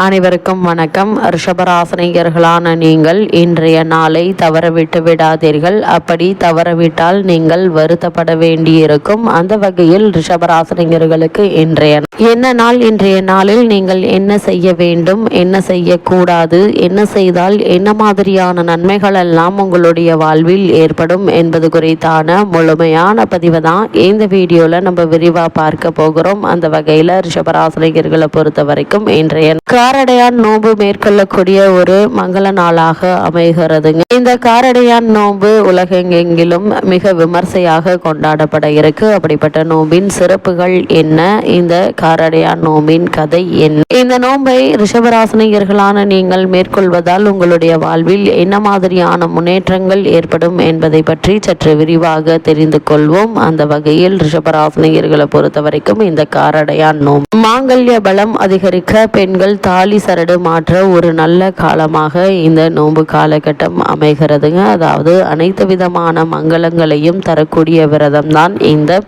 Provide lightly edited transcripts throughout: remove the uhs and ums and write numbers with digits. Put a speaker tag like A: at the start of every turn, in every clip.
A: அனைவருக்கும் வணக்கம். ரிஷபராசினியர்களான நீங்கள் இன்றைய நாளை தவறவிட்டு விடாதீர்கள். அப்படி தவறவிட்டால் நீங்கள் வருத்தப்பட வேண்டியிருக்கும். அந்த வகையில் ரிஷபராசினியர்களுக்கு என்ன நாள், இன்றைய நாளில் நீங்கள் என்ன செய்ய வேண்டும், என்ன செய்யக்கூடாது, என்ன செய்தால் என்ன மாதிரியான நன்மைகள் எல்லாம் உங்களுடைய வாழ்வில் ஏற்படும் என்பது குறித்தான முழுமையான பதிவை தான் இந்த வீடியோல நம்ம விரிவா பார்க்க போகிறோம். அந்த வகையில ரிஷபராசினியர்களை பொறுத்த வரைக்கும் இன்றைய காரடையான் நோன்பு மேற்கொள்ளக்கூடிய ஒரு மங்கள நாளாக அமைகிறதுங்க. இந்த காரடையான் நோன்பு உலகெங்கிலும் மிக விமர்சையாக கொண்டாடப்பட இருக்கு. அப்படிப்பட்ட நோம்பின் சிறப்புகள் என்ன, இந்த காரடையான் நோம்பின் கதை என்ன, இந்த நோன்பை ரிஷபராசினியர்களான நீங்கள் மேற்கொள்வதால் உங்களுடைய வாழ்வில் என்ன மாதிரியான முன்னேற்றங்கள் ஏற்படும் என்பதை பற்றி சற்று விரிவாக தெரிந்து கொள்வோம். அந்த வகையில் ரிஷபராசினியர்களை பொறுத்த வரைக்கும் இந்த காரடையான் நோன்பு மாங்கல்ய பலம் அதிகரிக்க, பெண்கள் தாலி சரடு மாற்ற ஒரு நல்ல காலமாக இந்த நோன்பு காலகட்டம் அமைகிறதுங்க. அதாவது அனைத்து விதமான மங்களங்களையும் தரக்கூடிய விரதம் தான் இந்த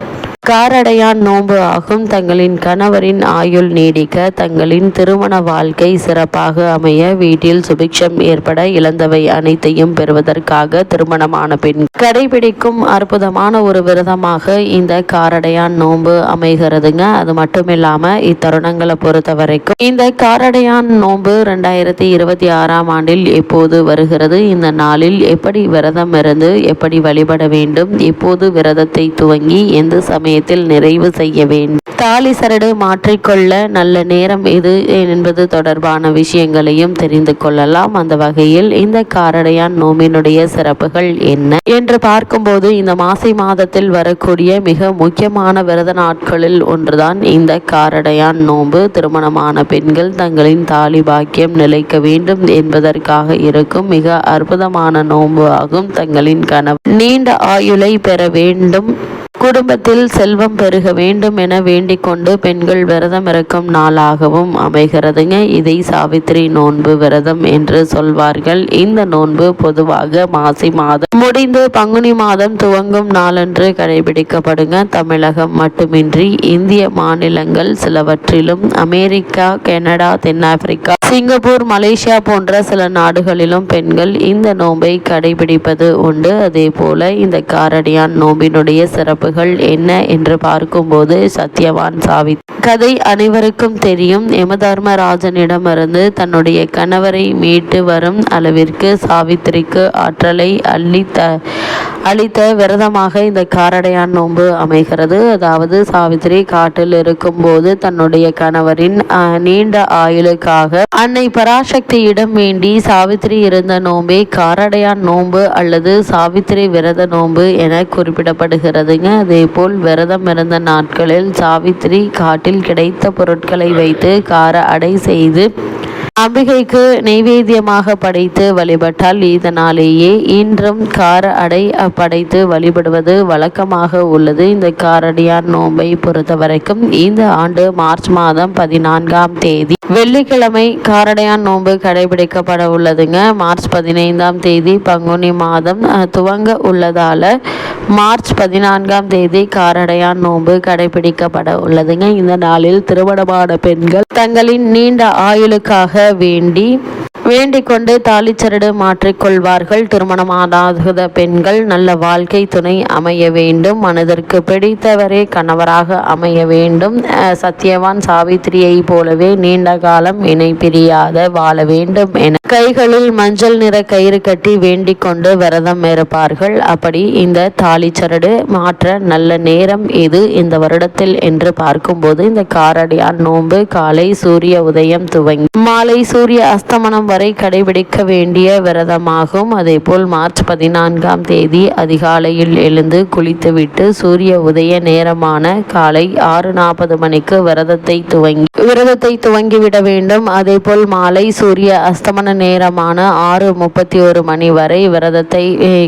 A: காரடையான் நோன்பு ஆகும். தங்களின் கணவரின் ஆயுள் நீடிக்க, தங்களின் திருமண வாழ்க்கை சிறப்பாக அமைய, வீட்டில் சுபிக்ஷம் ஏற்பட, இழந்தவை அனைத்தையும் பெறுவதற்காக திருமணமான பெண் கடைபிடிக்கும் அற்புதமான ஒரு விரதமாக இந்த காரடையான் நோன்பு அமைகிறதுங்க. அது மட்டும் இல்லாம இத்தருணங்களை பொறுத்த வரைக்கும் இந்த காரடையான் நோன்பு 2026ஆம் ஆண்டில் எப்போது வருகிறது, இந்த நாளில் எப்படி விரதம் இருந்து எப்படி வழிபட வேண்டும், எப்போது விரதத்தை துவங்கி எந்த சமயத்தில் நிறைவு செய்ய வேண்டும், தாலி சரடு மாற்றிக்கொள்ள நல்ல நேரம் எது என்பது தொடர்பான விஷயங்களையும் தெரிந்து கொள்ளலாம். அந்த வகையில் இந்த காரடையான் நோம்பினுடைய சிறப்புகள் என்ன என்று பார்க்கும்போது, இந்த மாசி மாதத்தில் வரக்கூடிய மிக முக்கியமான விரத நாட்களில் ஒன்றுதான் இந்த காரடையான் நோன்பு. திருமணமான பெண்கள் தங்களின் தாலி பாக்கியம் நிலைக்க வேண்டும் என்பதற்காக இருக்கும் மிக அற்புதமான நோன்பு ஆகும். தங்களின் கனவு நீண்ட ஆயுளை பெற வேண்டும், குடும்பத்தில் செல்வம் பெருக வேண்டும் என வேண்டிக் கொண்டு பெண்கள் விரதம் இருக்கும் நாளாகவும் அமைகிறதுங்க. இதை சாவித்திரி நோன்பு விரதம் என்று சொல்வார்கள். இந்த நோன்பு பொதுவாக மாசி மாதம் முடிந்து பங்குனி மாதம் துவங்கும் நாளன்று கடைபிடிக்கப்படுங்க. தமிழகம் மட்டுமின்றி இந்திய மாநிலங்கள் சிலவற்றிலும், அமெரிக்கா, கனடா, தென்னாப்பிரிக்கா, சிங்கப்பூர், மலேசியா போன்ற சில நாடுகளிலும் பெண்கள் இந்த நோன்பை கடைபிடிப்பது உண்டு. அதே போல இந்த காரடையான் நோம்பினுடைய சிறப்புகள் என்ன என்று பார்க்கும்போது, சத்யவான் சாவித்ரி கதை அனைவருக்கும் தெரியும். யமதர்மராஜனிடமிருந்து தன்னுடைய கணவரை மீட்டு வரும் அளவிற்கு சாவித்திரிக்கு ஆற்றலை அளித்த விரதமாக இந்த காரடையான் நோன்பு அமைகிறது. அதாவது சாவித்திரி காட்டில் இருக்கும் போது தன்னுடைய கணவரின் நீண்ட ஆயுளுக்காக அன்னை பராசக்தியிடம் வேண்டி சாவித்திரி இருந்த நோம்பே காரடையான் நோன்பு அல்லது சாவித்திரி விரத நோன்பு என குறிப்பிடப்படுகிறதுங்க. அதே போல் விரதம் இருந்த நாட்களில் சாவித்திரி காட்டில் கிடைத்த பொருட்களை வைத்து கார அடை செய்து அம்பிகைக்கு நைவேத்தியமாக படைத்து வழிபட்டால் இதனாலேயே இன்றும் கார அடை படைத்து வழிபடுவது வழக்கமாக உள்ளது. இந்த காரடையான் நோன்பை பொறுத்த வரைக்கும் இந்த ஆண்டு மார்ச் மாதம் 14ஆம் தேதி வெள்ளிக்கிழமை காரடையான் நோன்பு கடைபிடிக்கப்பட உள்ளதுங்க. மார்ச் 15ஆம் தேதி பங்குனி மாதம் துவங்க உள்ளதால மார்ச் 14ஆம் தேதி காரடையான் நோன்பு கடைபிடிக்கப்பட உள்ளதுங்க. இந்த நாளில் திருமணமான பெண்கள் தங்களின் நீண்ட ஆயுளுக்காக வேண்டிக் கொண்டு தாலிச்சரடு மாற்றிக்கொள்வார்கள். திருமணமாகாத பெண்கள் நல்ல வாழ்க்கை துணை அமைய வேண்டும், மனதிற்கு பிடித்தவரே கணவராக அமைய வேண்டும், சத்யவான் சாவித்திரியை போலவே நீண்ட காலம் இணை பிரியாத வாழ வேண்டும் என கைகளில் மஞ்சள் நிற கயிறு கட்டி வேண்டிக் கொண்டு விரதம் இருப்பார்கள். அப்படி இந்த தாலிச்சரடு மாற்ற நல்ல நேரம் எது இந்த வருடத்தில் என்று பார்க்கும்போது, இந்த காரடையான் நோன்பு காலை சூரிய உதயம் துவங்கி மாலை சூரிய அஸ்தமனம் வரை கடைபிடிக்க வேண்டிய விரதமாகும். அதேபோல் மார்ச் 14ஆம் தேதி அதிகாலையில் எழுந்து குளித்துவிட்டு சூரிய உதய நேரமான காலை 6:40 மணிக்கு விரதத்தை துவங்கிவிட வேண்டும். அதேபோல் மாலை சூரிய அஸ்தமன நேரமான 6:31 மணி வரை விரதத்தை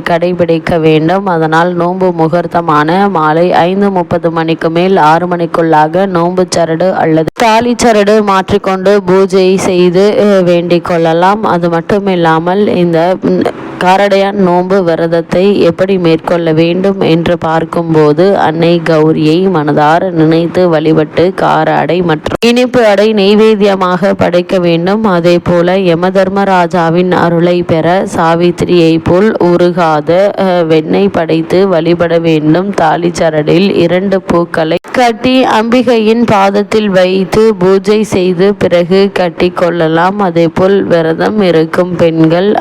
A: கடைபிடிக்க வேண்டும். அதனால் நோன்பு முகூர்த்தமான மாலை 5:30 மணிக்கு மேல் 6 மணிக்குள்ளாக நோன்பு சரடு அல்லது தாலி சரடு மாற்றிக்கொண்டு பூஜை செய்து வேண்டிக் கொள்ளலாம். அது மட்டும் இல்லாமல் இந்த காரடையான் நோன்பு விரதத்தை எப்படி மேற்கொள்ள வேண்டும் என்று பார்க்கும்போது அன்னை கௌரியை மனதார நினைத்து வழிபட்டு கார அடை மற்றும் இனிப்பு அடை நெய்வேத்தியமாக படைக்க வேண்டும். அதே போல யமதர்மராஜாவின் அருளை பெற சாவித்திரியை போல் உருகாத வெண்ணெய் படைத்து வழிபட வேண்டும். தாலி சரடில் 2 பூக்களை கட்டி அம்பிகையின் பாதத்தில் வைத்து பூஜை செய்து பிறகு கட்டி கொள்ளலாம். அதேபோல் விரதம் இருக்கும் பெண்கள்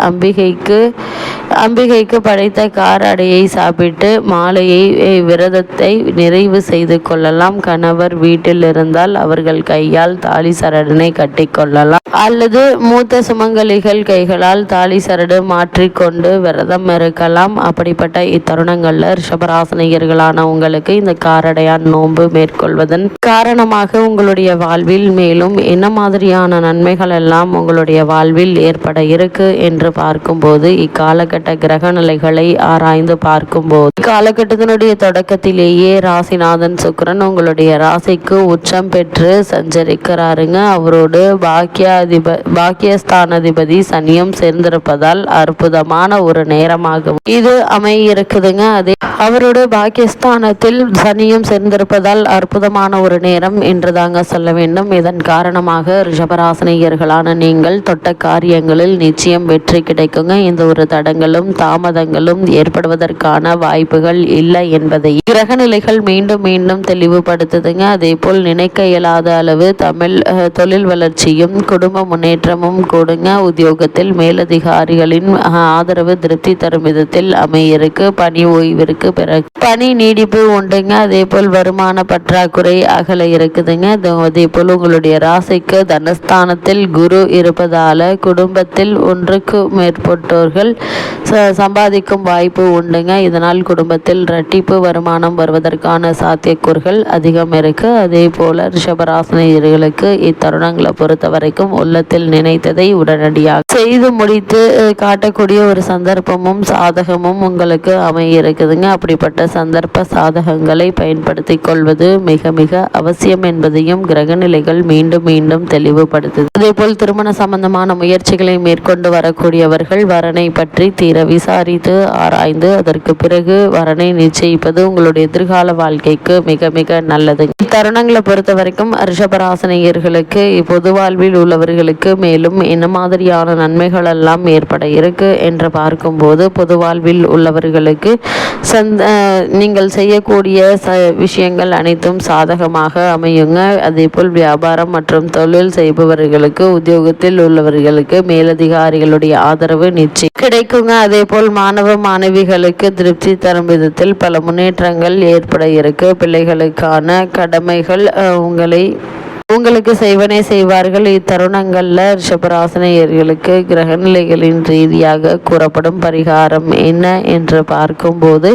A: அம்பிகைக்கு படைத்த கார அடையை சாப்பிட்டு மாலையை விரதத்தை நிறைவு செய்து கொள்ளலாம். கணவர் வீட்டில் இருந்தால் அவர்கள் கையால் தாலி சரடனை கட்டி கொள்ளலாம், அல்லது மூத்த சுமங்கலிகள் கைகளால் தாலி சரடு மாற்றிக்கொண்டு விரதம் இருக்கலாம். அப்படிப்பட்ட இத்தருணங்கள்ல ரிஷபராசினியர்களான உங்களுக்கு இந்த காரடையான் நோன்பு மேற்கொள்வதன் காரணமாக உங்களுடைய வாழ்வில் மேலும் என்ன மாதிரியான நன்மைகள் எல்லாம் உங்களுடைய வாழ்வில் ஏற்பட இருக்கு என்று பார்க்கும்போது இக்காலகட்ட கிரக நிலைகளை ஆராய்ந்து பார்க்கும்போது காலகட்டத்தினுடைய தொடக்கத்திலேயே ராசிநாதன் சுக்கிரன் உங்களுடைய ராசிக்கு உச்சம் பெற்று சஞ்சரிக்கிறாருங்க. அவரோடு பாக்கியஸ்தானாதிபதி சனியும் சேர்ந்திருப்பதால் அற்புதமான ஒரு நேரமாகவும் இது அமையிருக்குதுங்க. அதே அவரோட பாக்கியஸ்தானத்தில் சனியும் சேர்ந்திருப்பதால் அற்புதமான ஒரு நேரம் என்று தாங்க சொல்ல வேண்டும். இதன் காரணமாக ரிஷபராசினியர்களான நீங்கள் தொட்ட காரியங்களில் நிச்சயம் வெற்றி கிடைக்குங்க. இந்த ஒரு தடங்களும் தாமதங்களும் ஏற்படுவதற்கான வாய்ப்புகள் இல்லை என்பதை கிரக நிலைகள் மீண்டும் மீண்டும் தெளிவுபடுத்துதுங்க. அதே போல் நினைக்க இயலாத அளவு தொழில் வளர்ச்சியும் குடும்ப முன்னேற்றமும் கூடுங்க. உத்தியோகத்தில் மேலதிகாரிகளின் ஆதரவு திருப்தி தரும் விதத்தில் அமையிருக்கு. பணி ஓய்விற்கு பிறகு பணி நீடிப்பு உண்டுங்க. அதே போல் வருமான பற்றாக்குறை அகல இருக்குதுங்க. அதே போல் உங்களுடைய ராசிக்கு தனஸ்தானத்தில் குரு இருப்பதால குடும்பத்தில் ஒன்றுக்கு மேற்பட்டோர்கள் சம்பாதிக்கும் வாய்ப்பு உண்டுங்க. இதனால் குடும்பத்தில் இரட்டிப்பு வருமானம் வருவதற்கான சாத்தியக்கூறுகள் அதிகம் இருக்கு. அதே போல ரிஷபராசினியர்களுக்கு இத்தருணங்களை பொறுத்த வரைக்கும் உள்ளத்தில் நினைத்ததை உடனடியாக செய்து முடித்து காட்டக்கூடிய ஒரு சந்தர்ப்பமும் சாதகமும் உங்களுக்கு அமையிருக்குதுங்க. அப்படிப்பட்ட சந்தர்ப்ப சாதகங்களை பயன்படுத்தி கொள்வது மிக மிக அவசியம் என்பதையும் கிரகநிலைகள் மீண்டும் மீண்டும் தெளிவுபடுத்துது. அதே போல் திருமண சம்பந்தமான முயற்சிகளை மேற்கொண்டு வரக்கூடியவர்கள் வரனை பற்றி தீர விசாரித்து ஆராய்ந்து அதற்கு பிறகு வரனை நிச்சயிப்பது உங்களுடைய எதிர்கால வாழ்க்கைக்கு மிக மிக நல்லது. இத்தருணங்களை பொறுத்த வரைக்கும் ரிஷபராசினியர்களுக்கு பொது வாழ்வில் உள்ளவர்களுக்கு மேலும் என்ன மாதிரியான நன்மைகள் எல்லாம் ஏற்பட இருக்கு என்று பார்க்கும்போது பொது வாழ்வில் உள்ளவர்களுக்கு நீங்கள் செய்யக்கூடிய விஷயங்கள் அனைத்தும் சாதகமாக அமையுங்க. அதே போல் வியாபாரம் மற்றும் தொழில் செய்பவர்களுக்கு உத்தியோகத்தில் உள்ளவர்களுக்கு மேலதிகாரிகளுடைய ஆதரவு நிச்சயம் கிடைக்குங்க. அதே போல் மாணவ மாணவிகளுக்கு திருப்தி தரும் விதத்தில் பல முன்னேற்றங்கள் ஏற்பட இருக்கு. பிள்ளைகளுக்கான கடமைகள் உங்களுக்கு செய்வனே செய்வார்கள். இத்தருணங்கள்ல ரிஷபராசினியர்களுக்கு கிரகநிலைகளின் ரீதியாக கூறப்படும் பரிகாரம் என்ன என்று பார்க்கும்போது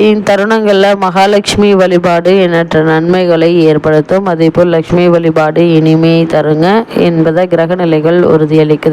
A: இத்தருணங்கள்ல மகாலட்சுமி வழிபாடு எண்ணற்ற நன்மைகளை ஏற்படுத்தும். அதே போல் லட்சுமி வழிபாடு இனிமையை தருங்க என்பதை கிரகநிலைகள் உறுதியளிக்குது.